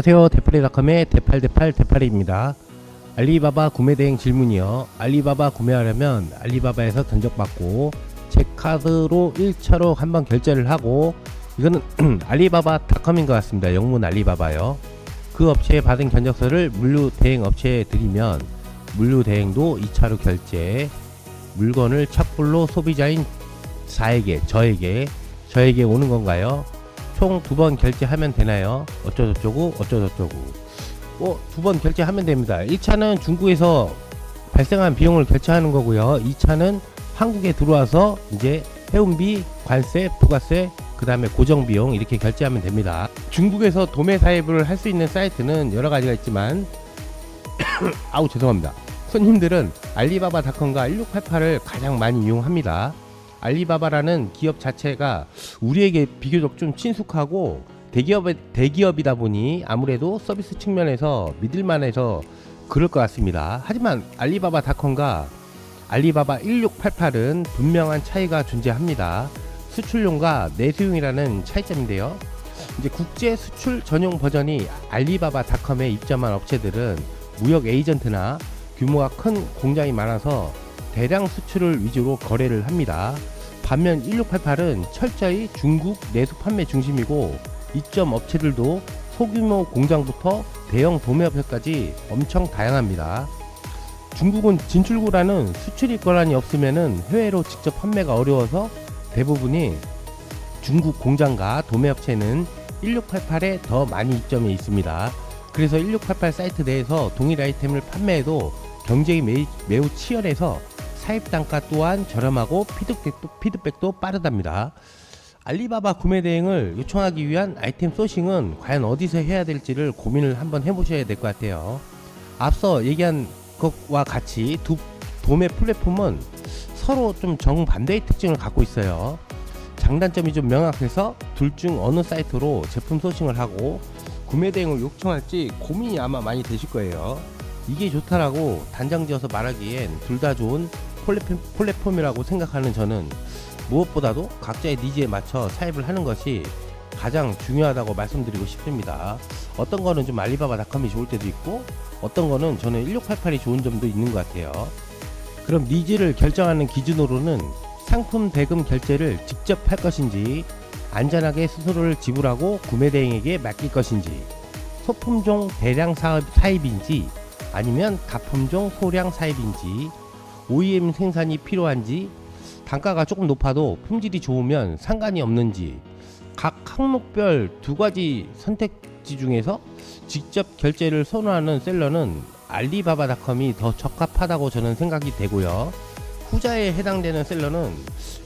안녕하세요. 대파리닷컴의 대팔대팔대파리입니다. 알리바바 구매 대행 질문이요. 알리바바 구매하려면 알리바바에서 견적받고 제 카드로 1차로 한번 결제를 하고, 이거는 알리바바닷컴인 것 같습니다. 영문 알리바바요. 그 업체에 받은 견적서를 물류 대행 업체에 드리면 물류 대행도 2차로 결제, 물건을 착불로 소비자인 저에게 오는 건가요? 총 2번 결제하면 되나요? 어쩌저쩌고 2번 결제하면 됩니다. 1차는 중국에서 발생한 비용을 결제하는 거고요. 2차는 한국에 들어와서 이제 해운비, 관세, 부가세, 그 다음에 고정비용 이렇게 결제하면 됩니다. 중국에서 도매 사입을 할 수 있는 사이트는 여러 가지가 있지만 아우 죄송합니다. 손님들은 알리바바닷컴과 1688을 가장 많이 이용합니다. 알리바바라는 기업 자체가 우리에게 비교적 좀 친숙하고 대기업이다 보니 아무래도 서비스 측면에서 믿을만해서 그럴 것 같습니다. 하지만 알리바바닷컴과 알리바바 1688은 분명한 차이가 존재합니다. 수출용과 내수용이라는 차이점인데요. 이제 국제 수출 전용 버전이 알리바바닷컴에 입점한 업체들은 무역 에이전트나 규모가 큰 공장이 많아서 대량 수출을 위주로 거래를 합니다. 반면 1688은 철저히 중국 내수 판매 중심이고, 입점 업체들도 소규모 공장부터 대형 도매업체까지 엄청 다양합니다. 중국은 진출구라는 수출 권한이 없으면은 해외로 직접 판매가 어려워서 대부분이 중국 공장과 도매업체는 1688에 더 많이 입점해 있습니다. 그래서 1688 사이트 내에서 동일 아이템을 판매해도 경쟁이 매우 치열해서 사입 단가 또한 저렴하고 피드백도 빠르답니다. 알리바바 구매 대행을 요청하기 위한 아이템 소싱은 과연 어디서 해야 될지를 고민을 한번 해보셔야 될 것 같아요. 앞서 얘기한 것과 같이 두 도매 플랫폼은 서로 좀 정반대의 특징을 갖고 있어요. 장단점이 좀 명확해서 둘 중 어느 사이트로 제품 소싱을 하고 구매 대행을 요청할지 고민이 아마 많이 되실 거예요. 이게 좋다라고 단정지어서 말하기엔 둘 다 좋은 플랫폼이라고 생각하는 저는 무엇보다도 각자의 니즈에 맞춰 사입을 하는 것이 가장 중요하다고 말씀드리고 싶습니다. 어떤 거는 좀 알리바바닷컴이 좋을 때도 있고, 어떤 거는 저는 1688이 좋은 점도 있는 것 같아요. 그럼 니즈를 결정하는 기준으로는 상품 대금 결제를 직접 할 것인지, 안전하게 수수료를 지불하고 구매 대행에게 맡길 것인지, 소품종 대량 사입인지 아니면 다품종 소량 사입인지, OEM 생산이 필요한지, 단가가 조금 높아도 품질이 좋으면 상관이 없는지, 각 항목별 2가지 선택지 중에서 직접 결제를 선호하는 셀러는 알리바바닷컴이 더 적합하다고 저는 생각이 되고요. 후자에 해당되는 셀러는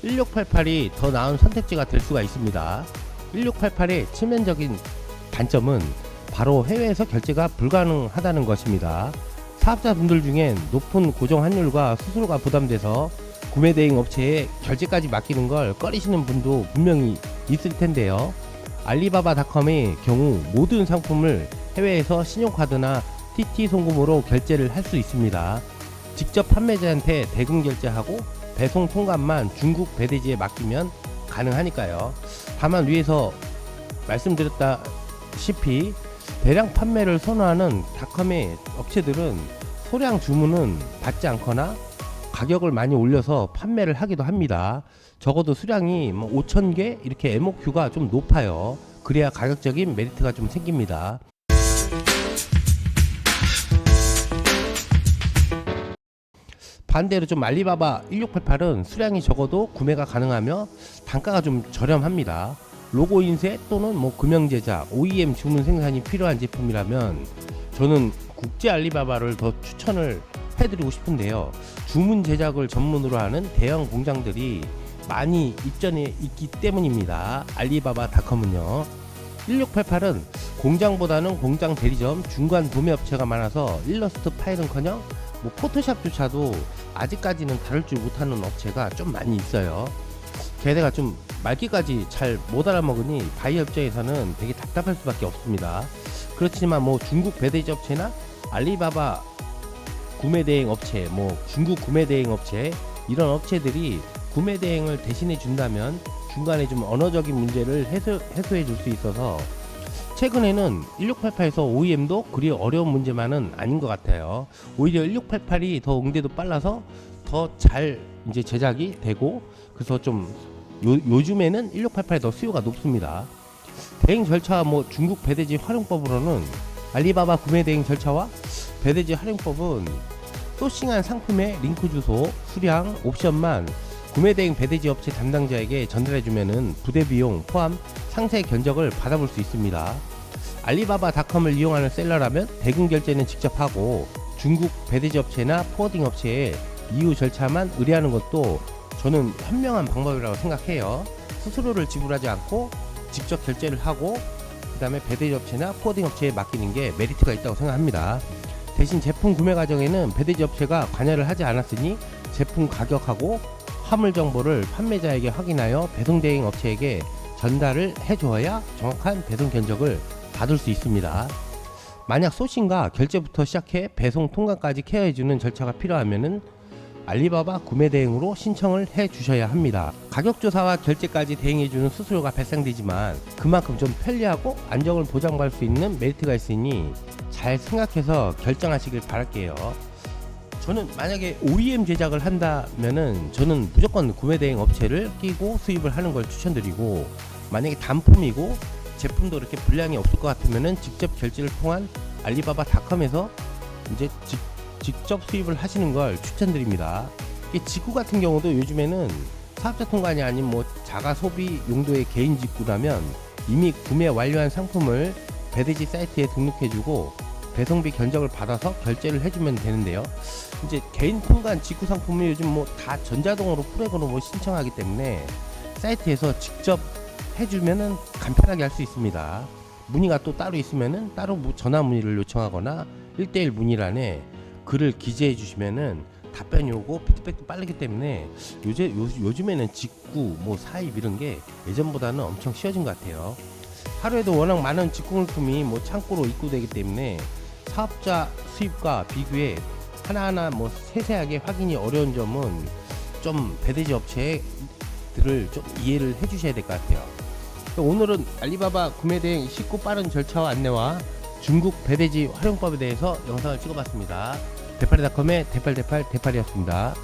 1688이 더 나은 선택지가 될 수가 있습니다. 1688의 치명적인 단점은 바로 해외에서 결제가 불가능하다는 것입니다. 사업자분들 중엔 높은 고정 환율과 수수료가 부담돼서 구매 대행 업체에 결제까지 맡기는 걸 꺼리시는 분도 분명히 있을 텐데요. 알리바바닷컴의 경우 모든 상품을 해외에서 신용카드나 TT 송금으로 결제를 할 수 있습니다. 직접 판매자한테 대금 결제하고 배송 통관만 중국 배대지에 맡기면 가능하니까요. 다만 위에서 말씀드렸다시피 대량 판매를 선호하는 닷컴의 업체들은 소량 주문은 받지 않거나 가격을 많이 올려서 판매를 하기도 합니다. 적어도 수량이 5,000개 이렇게 MOQ가 좀 높아요. 그래야 가격적인 메리트가 좀 생깁니다. 반대로 좀 알리바바 1688은 수량이 적어도 구매가 가능하며 단가가 좀 저렴합니다. 로고 인쇄 또는 금형 제작, OEM 주문 생산이 필요한 제품이라면 저는 국제 알리바바를 더 추천을 해드리고 싶은데요. 주문 제작을 전문으로 하는 대형 공장들이 많이 입점해 있기 때문입니다. 알리바바닷컴은요. 1688은 공장보다는 공장 대리점, 중간 도매업체가 많아서 일러스트 파일은커녕 포토샵조차도 아직까지는 다룰 줄 못하는 업체가 좀 많이 있어요. 게다가 좀 말기까지 잘 못 알아먹으니 바이어 입장에서는 되게 답답할 수밖에 없습니다. 그렇지만 중국 배대지 업체나 알리바바 구매 대행 업체, 중국 구매 대행 업체, 이런 업체들이 구매 대행을 대신해 준다면 중간에 좀 언어적인 문제를 해소해 줄 수 있어서 최근에는 1688에서 OEM도 그리 어려운 문제만은 아닌 것 같아요. 오히려 1688이 더 응대도 빨라서 더 잘 이제 제작이 되고, 그래서 좀 요즘에는 1688이 더 수요가 높습니다. 대행 절차 뭐 중국 배대지 활용법으로는 알리바바 구매 대행 절차와 배대지 활용법은 소싱한 상품의 링크 주소, 수량, 옵션만 구매 대행 배대지 업체 담당자에게 전달해주면은 부대 비용 포함 상세 견적을 받아볼 수 있습니다. 알리바바닷컴을 이용하는 셀러라면 대금 결제는 직접 하고 중국 배대지 업체나 포워딩 업체에 이후 절차만 의뢰하는 것도 저는 현명한 방법이라고 생각해요. 수수료를 지불하지 않고 직접 결제를 하고 그 다음에 배대지 업체나 포워딩 업체에 맡기는 게 메리트가 있다고 생각합니다. 대신 제품 구매 과정에는 배대지 업체가 관여를 하지 않았으니 제품 가격하고 화물 정보를 판매자에게 확인하여 배송 대행 업체에게 전달을 해줘야 정확한 배송 견적을 받을 수 있습니다. 만약 소싱과 결제부터 시작해 배송 통관까지 케어해주는 절차가 필요하면은 알리바바 구매 대행으로 신청을 해 주셔야 합니다. 가격 조사와 결제까지 대행해주는 수수료가 발생되지만 그만큼 좀 편리하고 안정을 보장받을 수 있는 메리트가 있으니 잘 생각해서 결정하시길 바랄게요. 저는 만약에 OEM 제작을 한다면은 저는 무조건 구매 대행 업체를 끼고 수입을 하는 걸 추천드리고, 만약에 단품이고 제품도 이렇게 분량이 없을 것 같으면은 직접 결제를 통한 알리바바닷컴에서 이제 직접 수입을 하시는 걸 추천드립니다. 직구 같은 경우도 요즘에는 사업자 통관이 아닌 뭐 자가 소비 용도의 개인 직구라면 이미 구매 완료한 상품을 배대지 사이트에 등록해주고 배송비 견적을 받아서 결제를 해주면 되는데요. 이제 개인 통관 직구 상품은 요즘 뭐 다 전자동으로 프로그램으로 뭐 신청하기 때문에 사이트에서 직접 해주면은 간편하게 할 수 있습니다. 문의가 또 따로 있으면은 따로 전화 문의를 요청하거나 1:1 문의란에 글을 기재해 주시면은 답변이 오고 피드백도 빠르기 때문에 요즘에는 직구 뭐 사입 이런 게 예전보다는 엄청 쉬워진 것 같아요. 하루에도 워낙 많은 직구 물품이 뭐 창고로 입고되기 때문에 사업자 수입과 비교해 하나하나 뭐 세세하게 확인이 어려운 점은 좀 배대지 업체들을 좀 이해를 해 주셔야 될 것 같아요. 오늘은 알리바바 구매 대행 쉽고 빠른 절차와 안내와 중국 배대지 활용법에 대해서 영상을 찍어봤습니다. 대팔이닷컴의 대팔이었습니다.